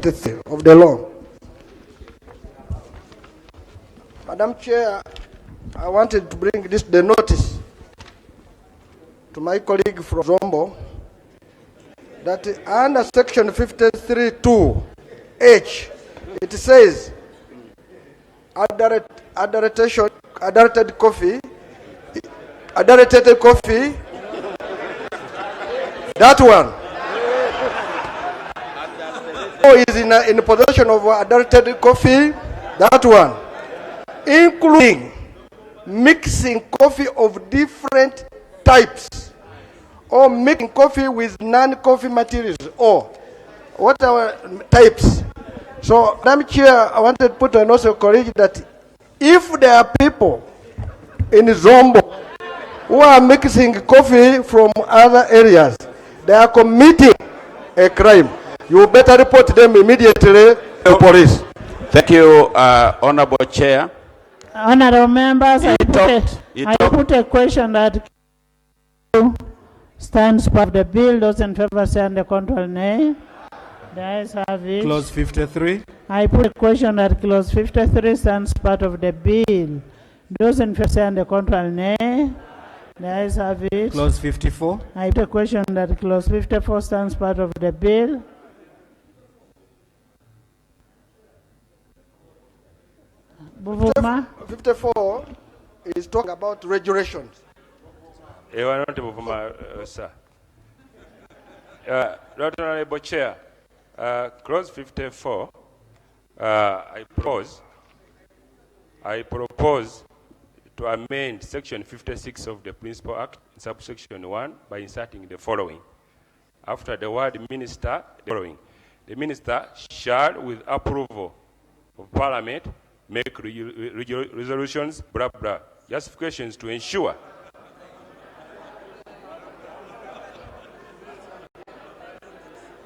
53 of the law. Madam Chair, I wanted to bring the notice to my colleague from Zombo that under section 53(2)H, it says adulteration, adulterated coffee, that one. Who is in possession of adulterated coffee, that one. Including mixing coffee of different types or mixing coffee with non-coffee materials or what are types. So, Madam Chair, I wanted to put an also correct that if there are people in Zombo who are mixing coffee from other areas, they are committing a crime. You better report them immediately to police. Thank you, Honorable Chair. Honorable members, I put a question that stands part of the bill. Those in favor say under control nay. The ayes have it. Clause 53. I put a question that clause 53 stands part of the bill. Those in favor say under control nay. The ayes have it. Clause 54. I put a question that clause 54 stands part of the bill. Buvuma. 54 is talking about regulations. Sir. Right Honorable Chair, clause 54, I propose to amend section 56 of the Principal Act, subsection 1, by inserting the following. After the word minister, the following. The minister shall, with approval of Parliament, make resolutions, blah, blah, justifications to ensure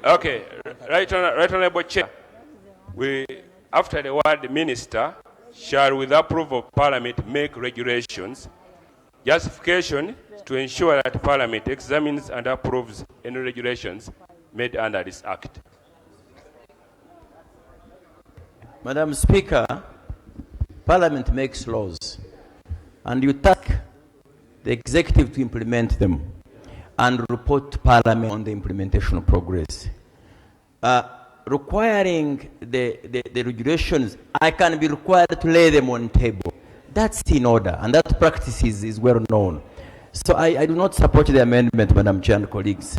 okay, right Honorable Chair, after the word minister shall with approval of Parliament make regulations, justification to ensure that Parliament examines and approves any regulations made under this Act. Madam Speaker, Parliament makes laws and you task the executive to implement them and report to Parliament on the implementation progress. Requiring the regulations, I can be required to lay them on table. That's in order, and that practice is well known. So I do not support the amendment, Madam Chair and colleagues.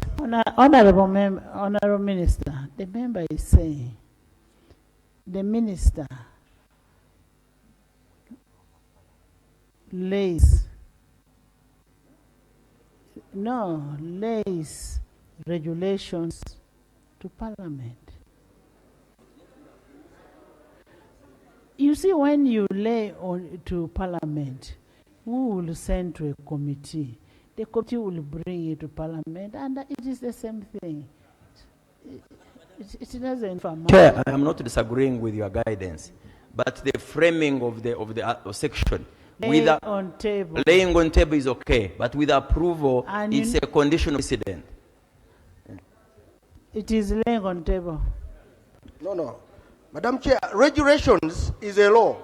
Honorable Minister, the member is saying the minister lays regulations to Parliament. You see, when you lay on to Parliament, who will send to a committee? The committee will bring it to Parliament, and it is the same thing. It doesn't. Chair, I am not disagreeing with your guidance, but the framing of the section. Laying on table. Laying on table is okay, but with approval, and it's a condition of precedent. It is laying on table. No. Madam Chair, regulations is a law.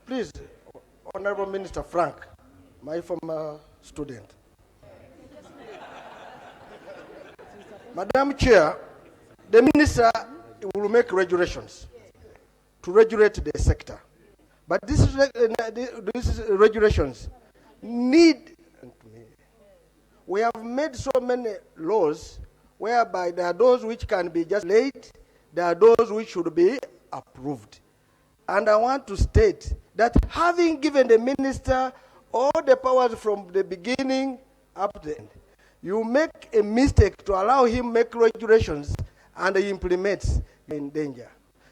Please, Honorable Minister Frank, my former student. Madam Chair, the minister will make regulations to regulate the sector. But these regulations need, we have made so many laws whereby there are those which can be just laid, there are those which should be approved. And I want to state that having given the minister all the powers from the beginning up to the end, you make a mistake to allow him make regulations and he implements in danger.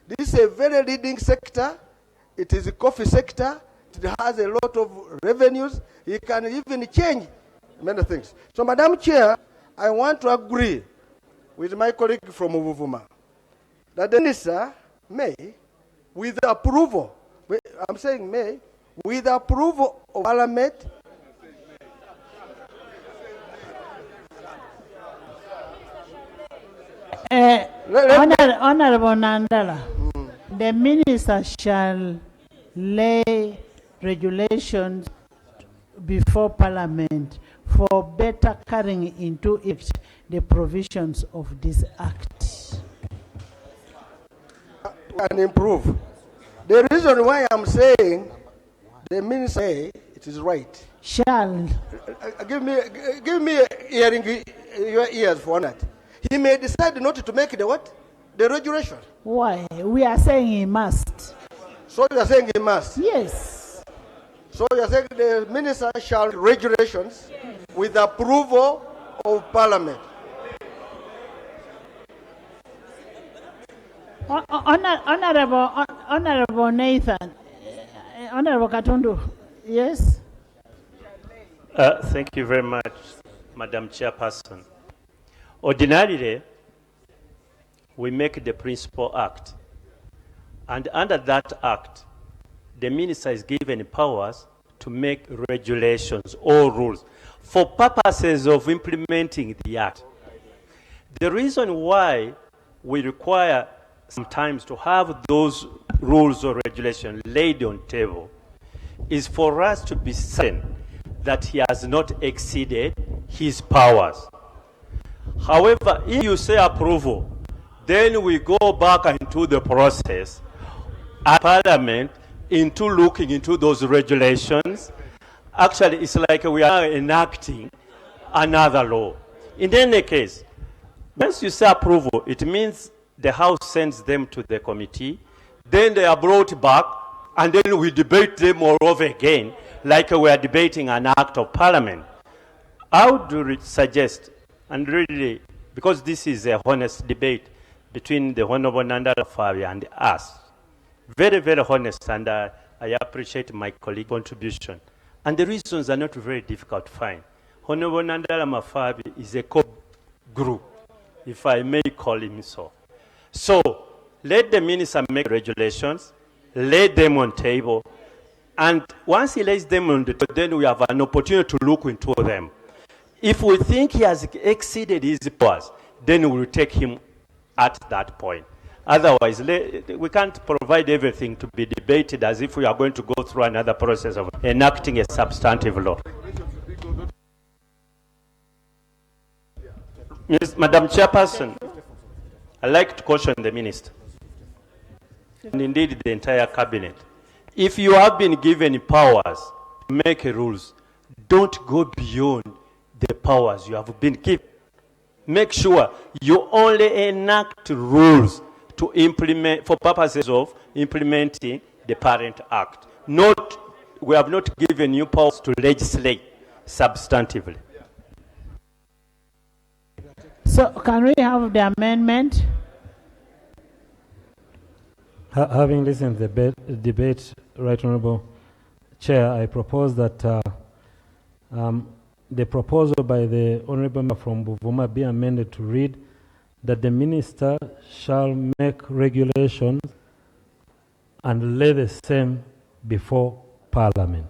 This is a very leading sector. It is a coffee sector. It has a lot of revenues. He can even change many things. So, Madam Chair, I want to agree with my colleague from Uvuvuma that the minister may, with approval, I'm saying may, with approval of Parliament, Honorable Nandala, the minister shall lay regulations before Parliament for better carrying into effect the provisions of this Act. And improve. The reason why I'm saying the minister say it is right. Shall. Give me hearing your ears for that. He may decide not to make the what? The regulation. Why? We are saying he must. So you are saying he must. Yes. So you are saying the minister shall regulations with approval of Parliament. Honorable Nathan, Honorable Katundu, yes? Thank you very much, Madam Chairperson. Ordinarily, we make the Principal Act, and under that Act, the minister is given powers to make regulations or rules for purposes of implementing the Act. The reason why we require sometimes to have those rules or regulations laid on table is for us to be certain that he has not exceeded his powers. However, if you say approval, then we go back into the process at Parliament into looking into those regulations. Actually, it's like we are enacting another law. In any case, once you say approval, it means the House sends them to the committee, then they are brought back, and then we debate them all over again, like we are debating an act of Parliament. I would suggest, and really, because this is a honest debate between the Honorable Nandala Fabi and us, very, very honest, and I appreciate my colleague's contribution. And the reasons are not very difficult to find. Honorable Nandala Mafabi is a group, if I may call him so. So let the minister make regulations, lay them on table, and once he lays them on the table, then we have an opportunity to look into them. If we think he has exceeded his powers, then we will take him at that point. Otherwise, we can't provide everything to be debated as if we are going to go through another process of enacting a substantive law. Madam Chairperson, I'd like to caution the minister, and indeed the entire cabinet. If you have been given powers to make rules, don't go beyond the powers you have been given. Make sure you only enact rules to implement for purposes of implementing the Parent Act. We have not given you powers to legislate substantively. So can we have the amendment? Having listened to the debate, Right Honourable Chair, I propose that the proposal by the Honourable Member from Buvuma be amended to read that the Minister shall make regulations and lay the same before Parliament.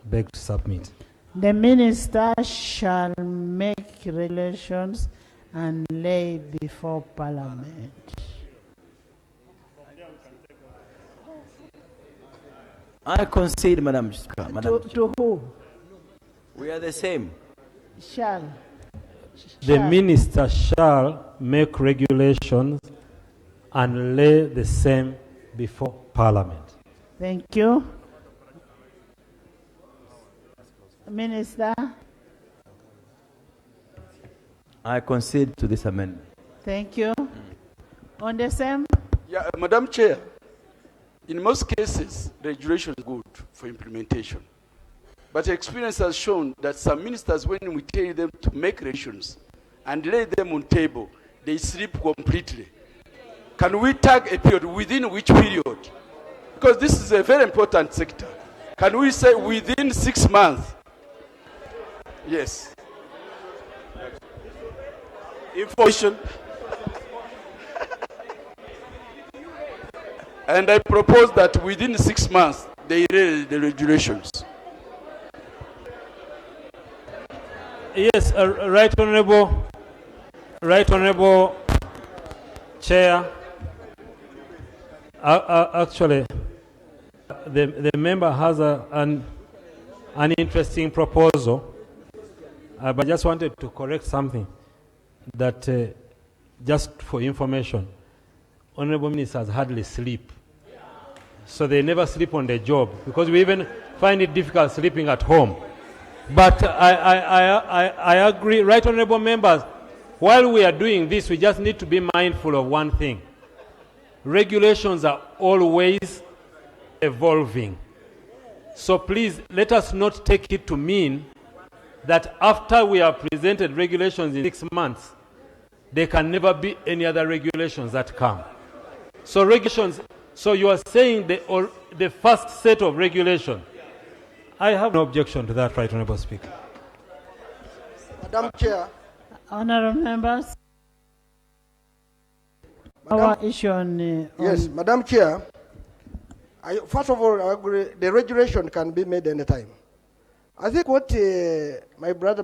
Beg to submit. The Minister shall make regulations and lay before Parliament. I concede, Madam Speaker. To who? We are the same. Shall. The Minister shall make regulations and lay the same before Parliament. Thank you. Minister. I concede to this amendment. Thank you. On the same? Yeah, Madam Chair, in most cases, regulation is good for implementation. But experience has shown that some ministers, when we tell them to make regulations and lay them on table, they sleep completely. Can we tag a period? Within which period? Because this is a very important sector. Can we say within 6 months? Yes. Information. And I propose that within 6 months, they read the regulations. Yes, Right Honourable Chair, actually, the member has an interesting proposal, but I just wanted to correct something that, just for information, honorable ministers hardly sleep. So they never sleep on the job, because we even find it difficult sleeping at home. But I agree, right, honorable members, while we are doing this, we just need to be mindful of one thing. Regulations are always evolving. So please, let us not take it to mean that after we have presented regulations in 6 months, there can never be any other regulations that come. So regulations, so you are saying the first set of regulations. I have no objection to that, right, Honorable Speaker. Madam Chair. Honorable members. Our issue on, yes, Madam Chair. First of all, I agree, the regulation can be made anytime. I think what my brother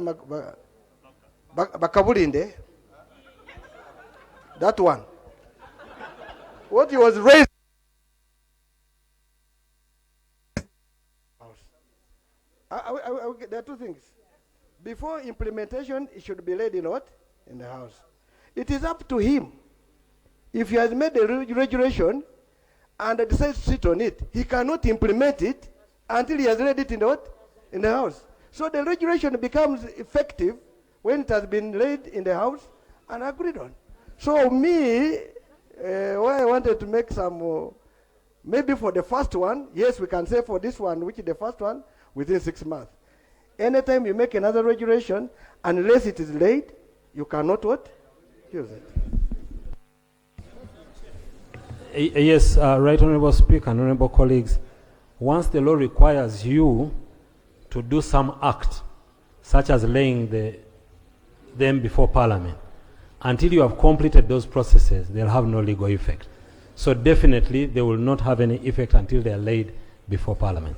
Bakabulinde, that one, what he was raised. There are two things. Before implementation, it should be laid in what? In the House. It is up to him. If he has made a regulation and decides to sit on it, he cannot implement it until he has laid it in the what? In the House. So the regulation becomes effective when it has been laid in the House and agreed on. So me, why I wanted to make some, maybe for the first one, yes, we can say for this one, which is the first one, within 6 months. Anytime you make another regulation, unless it is laid, you cannot what? Use it. Yes, right, Honorable Speaker and Honorable colleagues, once the law requires you to do some act, such as laying them before Parliament, until you have completed those processes, they'll have no legal effect. So definitely, they will not have any effect until they are laid before Parliament.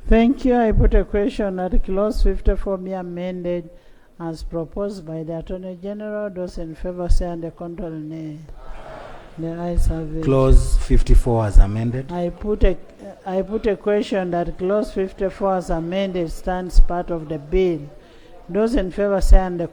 Thank you. I put a question that clause 54 be amended as proposed by the Attorney General. Those in favor say and the contrary nay. The ayes have it. Clause 54 as amended. I put a question that clause 54 as amended stands part of the bill. Those in favor say and the